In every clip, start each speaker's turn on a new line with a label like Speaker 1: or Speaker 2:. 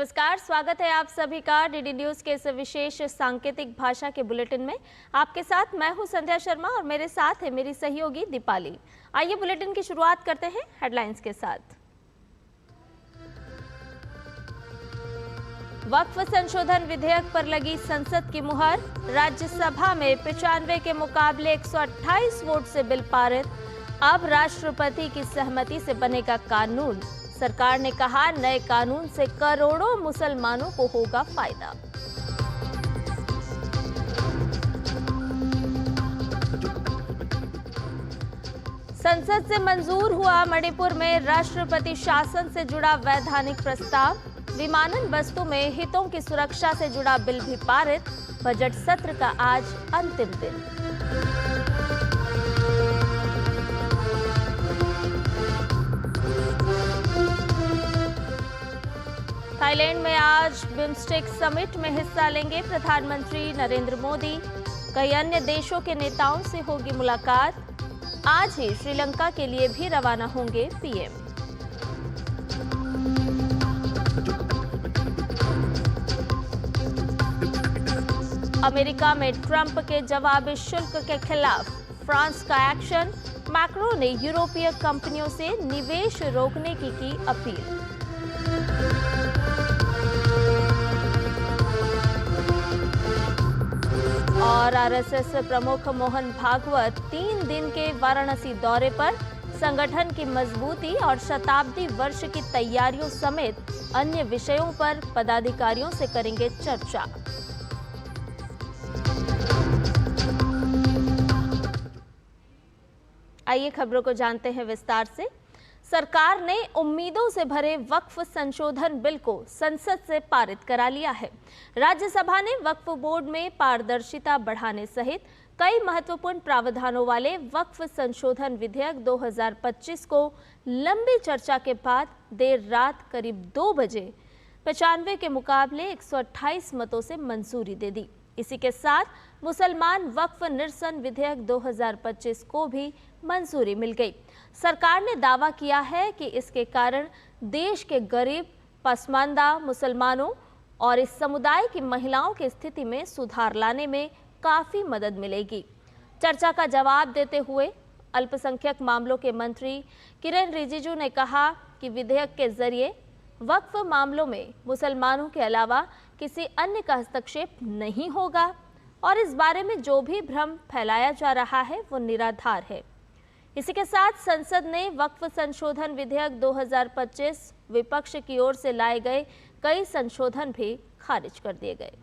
Speaker 1: नमस्कार, स्वागत है आप सभी का डीडी न्यूज के इस विशेष सांकेतिक भाषा के बुलेटिन में। आपके साथ मैं हूं संध्या शर्मा और मेरे साथ है मेरी सहयोगी दीपाली। आइए बुलेटिन की शुरुआत करते हैं हेडलाइंस के साथ। वक्फ संशोधन विधेयक पर लगी संसद की मुहर। राज्यसभा में 95 के मुकाबले 128 वोट से बिल पारित। अब राष्ट्रपति की सहमति से बनेगा कानून। सरकार ने कहा नए कानून से करोड़ों मुसलमानों को होगा फायदा। संसद से मंजूर हुआ मणिपुर में राष्ट्रपति शासन से जुड़ा वैधानिक प्रस्ताव। विमानन वस्तु में हितों की सुरक्षा से जुड़ा बिल भी पारित। बजट सत्र का आज अंतिम दिन। थाईलैंड में आज बिम्स्टेक समिट में हिस्सा लेंगे प्रधानमंत्री नरेंद्र मोदी। कई अन्य देशों के नेताओं से होगी मुलाकात। आज ही श्रीलंका के लिए भी रवाना होंगे पीएम। अमेरिका में ट्रंप के जवाबी शुल्क के खिलाफ फ्रांस का एक्शन। मैक्रों ने यूरोपीय कंपनियों से निवेश रोकने की अपील। और आरएसएस प्रमुख मोहन भागवत 3 दिन के वाराणसी दौरे पर। संगठन की मजबूती और शताब्दी वर्ष की तैयारियों समेत अन्य विषयों पर पदाधिकारियों से करेंगे चर्चा। आइए खबरों को जानते हैं विस्तार से। सरकार ने उम्मीदों से भरे वक्फ संशोधन बिल को संसद से पारित करा लिया है। राज्यसभा ने वक्फ बोर्ड में पारदर्शिता बढ़ाने सहित कई महत्वपूर्ण प्रावधानों वाले वक्फ संशोधन विधेयक 2025 को लंबी चर्चा के बाद देर रात करीब 2 बजे 95 के मुकाबले 128 मतों से मंजूरी दे दी। इसी के साथ मुसलमान वक्फ निरसन विधेयक 2025 को भी मंजूरी मिल गई। सरकार ने दावा किया है कि इसके कारण देश के गरीब, पसमानदा मुसलमानों और इस समुदाय की महिलाओं की स्थिति में सुधार लाने में काफी मदद मिलेगी। चर्चा का जवाब देते हुए अल्पसंख्यक मामलों के मंत्री किरेन रिजिजू ने कहा कि विधेयक के जरिए वक्फ मामलों में मुसलमानों के अलावा किसी अन्य का हस्तक्षेप नहीं होगा और इस बारे में जो भी भ्रम फैलाया जा रहा है वो निराधार है। इसी के साथ संसद ने वक्फ संशोधन विधेयक 2025 विपक्ष की ओर से लाए गए कई संशोधन भी खारिज कर दिए गए।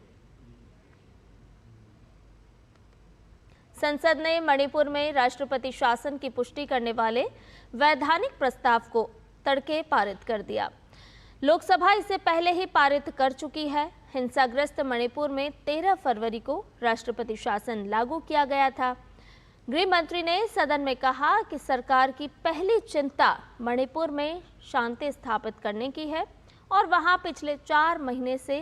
Speaker 1: संसद ने मणिपुर में राष्ट्रपति शासन की पुष्टि करने वाले वैधानिक प्रस्ताव को तड़के पारित कर दिया। लोकसभा इसे पहले ही पारित कर चुकी है। हिंसाग्रस्त मणिपुर में 13 फरवरी को राष्ट्रपति शासन लागू किया गया था। गृह मंत्री ने सदन में कहा कि सरकार की पहली चिंता मणिपुर में शांति स्थापित करने की है और वहां पिछले 4 महीने से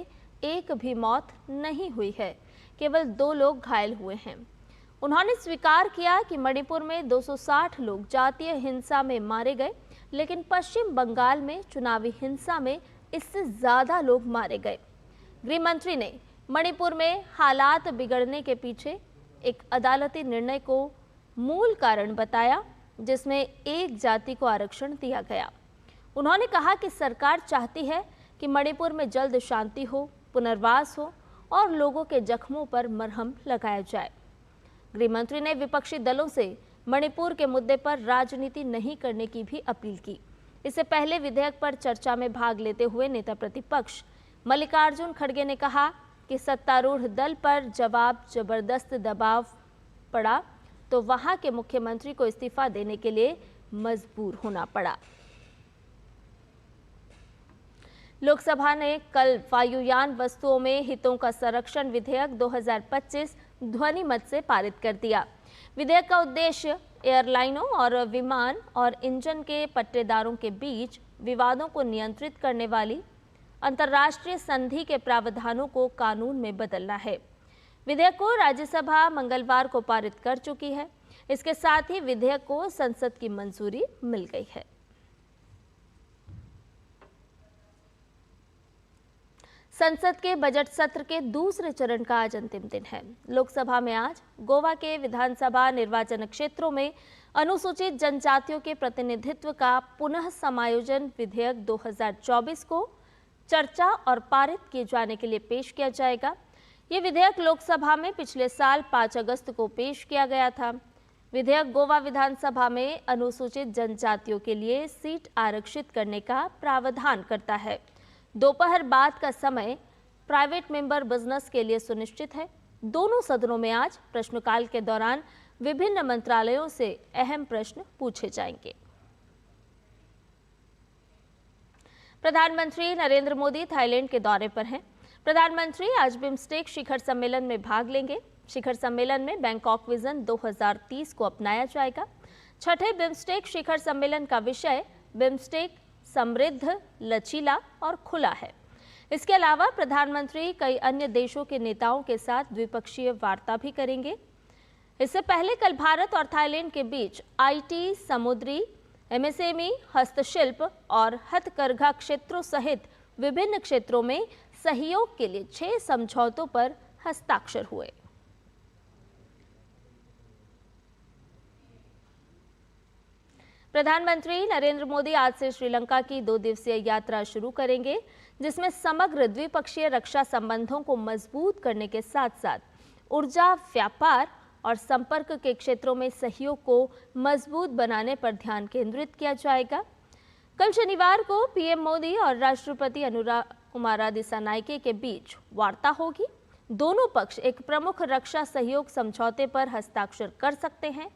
Speaker 1: एक भी मौत नहीं हुई है, केवल 2 लोग घायल हुए हैं। उन्होंने स्वीकार किया कि मणिपुर में 260 लोग जातीय हिंसा में मारे गए, लेकिन पश्चिम बंगाल में चुनावी हिंसा में इससे ज्यादा लोग मारे गए। गृह मंत्री ने मणिपुर में हालात बिगड़ने के पीछे एक अदालती निर्णय को मूल कारण बताया, जिसमें एक जाति को आरक्षण दिया गया। उन्होंने कहा कि सरकार चाहती है कि मणिपुर में जल्द शांति हो, पुनर्वास हो और लोगों के जख्मों पर मरहम लगाया जाए। गृह मंत्री ने विपक्षी दलों से मणिपुर के मुद्दे पर राजनीति नहीं करने की भी अपील की। इससे पहले विधेयक पर चर्चा में भाग लेते हुए नेता प्रतिपक्ष मल्लिकार्जुन खड़गे ने कहा कि सत्तारूढ़ दल पर जवाब जबरदस्त दबाव पड़ा तो वहां के मुख्यमंत्री को इस्तीफा देने के लिए मजबूर होना पड़ा। लोकसभा ने कल वायुयान वस्तुओं में हितों का संरक्षण विधेयक 2025 ध्वनि मत से पारित कर दिया। विधेयक का उद्देश्य एयरलाइनों और विमान और इंजन के पट्टेदारों के बीच विवादों को नियंत्रित करने वाली अंतर्राष्ट्रीय संधि के प्रावधानों को कानून में बदलना है। विधेयक को राज्यसभा मंगलवार को पारित कर चुकी है। इसके साथ ही विधेयक को संसद की मंजूरी मिल गई है। संसद के बजट सत्र के दूसरे चरण का आज अंतिम दिन है। लोकसभा में आज गोवा के विधानसभा निर्वाचन क्षेत्रों में अनुसूचित जनजातियों के प्रतिनिधित्व का पुनः समायोजन विधेयक 2024 को चर्चा और पारित किए जाने के लिए पेश किया जाएगा। ये विधेयक लोकसभा में पिछले साल 5 अगस्त को पेश किया गया था। विधेयक गोवा विधानसभा में अनुसूचित जनजातियों के लिए सीट आरक्षित करने का प्रावधान करता है। दोपहर बाद का समय प्राइवेट मेंबर बिजनेस के लिए सुनिश्चित है। दोनों सदनों में आज प्रश्नकाल के दौरान विभिन्न मंत्रालयों से अहम प्रश्न पूछे जाएंगे। प्रधानमंत्री नरेंद्र मोदी थाईलैंड के दौरे पर हैं। प्रधानमंत्री आज बिम्स्टेक शिखर सम्मेलन में भाग लेंगे। शिखर सम्मेलन में बैंकॉक विजन 2030 को अपनाया जाएगा। छठे बिम्स्टेक शिखर सम्मेलन का विषय बिम्स्टेक समृद्ध, लचीला और खुला है। इसके अलावा प्रधानमंत्री कई अन्य देशों के नेताओं के साथ द्विपक्षीय वार्ता भी करेंगे। इससे पहले कल भारत और थाईलैंड के बीच आईटी, समुद्री, एमएसएमई, हस्तशिल्प और हथकरघा क्षेत्रों सहित विभिन्न क्षेत्रों में सहयोग के लिए 6 समझौतों पर हस्ताक्षर हुए। प्रधानमंत्री नरेंद्र मोदी आज से श्रीलंका की 2 दिवसीय यात्रा शुरू करेंगे, जिसमें समग्र द्विपक्षीय रक्षा संबंधों को मजबूत करने के साथ साथ ऊर्जा, व्यापार और संपर्क के क्षेत्रों में सहयोग को मजबूत बनाने पर ध्यान केंद्रित किया जाएगा। कल शनिवार को पीएम मोदी और राष्ट्रपति अनुराकुमारा दिसानायके के बीच वार्ता होगी। दोनों पक्ष एक प्रमुख रक्षा सहयोग समझौते पर हस्ताक्षर कर सकते हैं।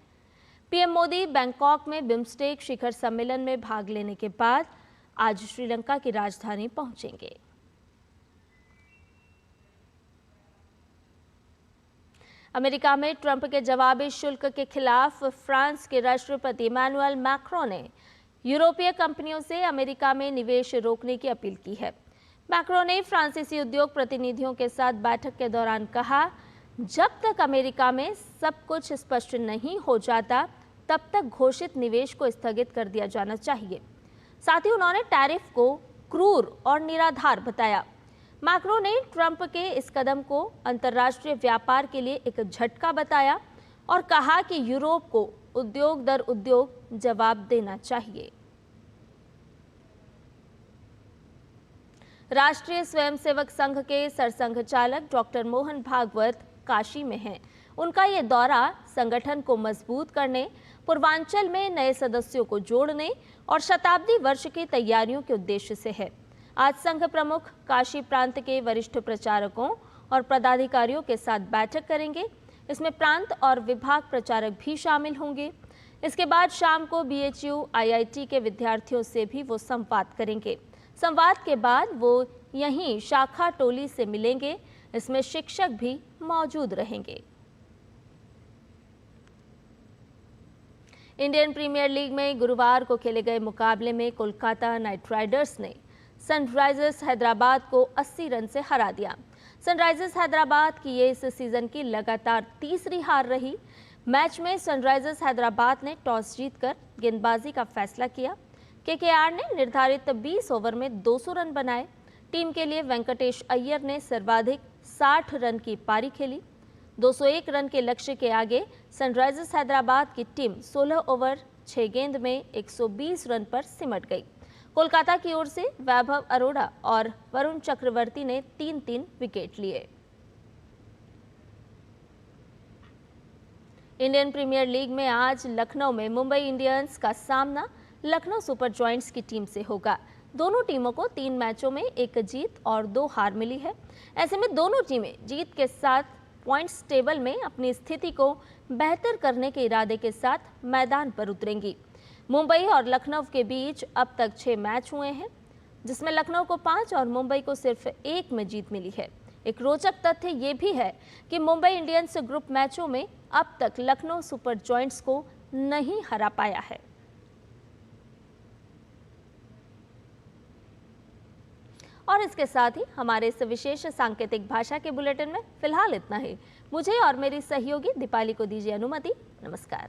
Speaker 1: पीएम मोदी बैंकॉक में बिम्स्टेक शिखर सम्मेलन में भाग लेने के बाद आज श्रीलंका की राजधानी पहुंचेंगे। अमेरिका में ट्रंप के जवाबी शुल्क के खिलाफ फ्रांस के राष्ट्रपति इमैनुअल मैक्रों ने यूरोपीय कंपनियों से अमेरिका में निवेश रोकने की अपील की है। मैक्रों ने फ्रांसीसी उद्योग प्रतिनिधियों के साथ बैठक के दौरान कहा, जब तक अमेरिका में सब कुछ स्पष्ट नहीं हो जाता तब तक घोषित निवेश को स्थगित कर दिया जाना चाहिए। साथ ही उन्होंने टैरिफ को क्रूर और निराधार बताया। मैक्रों ने ट्रंप के इस कदम को अंतर्राष्ट्रीय व्यापार के लिए एक झटका बताया और कहा कि यूरोप को उद्योग दर उद्योग जवाब देना चाहिए। राष्ट्रीय स्वयंसेवक संघ के सरसंघ चालक डॉक्टर मोहन भागवत काशी में हैं। उनका ये दौरा संगठन को मजबूत करने, पूर्वांचल में नए सदस्यों को जोड़ने और शताब्दी वर्ष की तैयारियों के उद्देश्य से है। आज संघ प्रमुख काशी प्रांत के वरिष्ठ प्रचारकों और पदाधिकारियों के साथ बैठक करेंगे। इसमें प्रांत और विभाग प्रचारक भी शामिल होंगे। इसके बाद शाम को बीएचयू, आईआईटी के विद्यार्थियों से भी वो संवाद करेंगे। संवाद के बाद वो यहीं शाखा टोली से मिलेंगे। इसमें शिक्षक भी मौजूद रहेंगे। इंडियन प्रीमियर लीग में गुरुवार को खेले गए मुकाबले में कोलकाता नाइट राइडर्स ने सनराइजर्स हैदराबाद को 80 रन से हरा दिया। सनराइजर्स हैदराबाद की ये इस सीजन की लगातार तीसरी हार रही। मैच में सनराइजर्स हैदराबाद ने टॉस जीतकर गेंदबाजी का फैसला किया। केकेआर ने निर्धारित 20 ओवर में 200 रन बनाए। टीम के लिए वेंकटेश अय्यर ने सर्वाधिक 60 रन की पारी खेली। 201 रन के लक्ष्य के आगे सनराइजर्स हैदराबाद की टीम 16 ओवर 6 गेंद में 120 रन पर सिमट गई। कोलकाता की ओर से वैभव अरोड़ा और वरुण चक्रवर्ती ने 3-3 विकेट लिए। इंडियन प्रीमियर लीग में आज लखनऊ में मुंबई इंडियंस का सामना लखनऊ सुपर जॉयंट्स की टीम से होगा। दोनों टीमों को 3 मैचों में 1 जीत और 2 हार मिली है। ऐसे में दोनों टीमें जीत के साथ पॉइंट्स टेबल में अपनी स्थिति को बेहतर करने के इरादे के साथ मैदान पर उतरेंगी। मुंबई और लखनऊ के बीच अब तक 6 मैच हुए हैं, जिसमें लखनऊ को 5 और मुंबई को सिर्फ 1 में जीत मिली है। एक रोचक तथ्य ये भी है कि मुंबई इंडियंस ग्रुप मैचों में अब तक लखनऊ सुपर जॉयंट्स को नहीं हरा पाया है। और इसके साथ ही हमारे इस विशेष सांकेतिक भाषा के बुलेटिन में फिलहाल इतना ही। मुझे और मेरी सहयोगी दीपाली को दीजिए अनुमति। नमस्कार।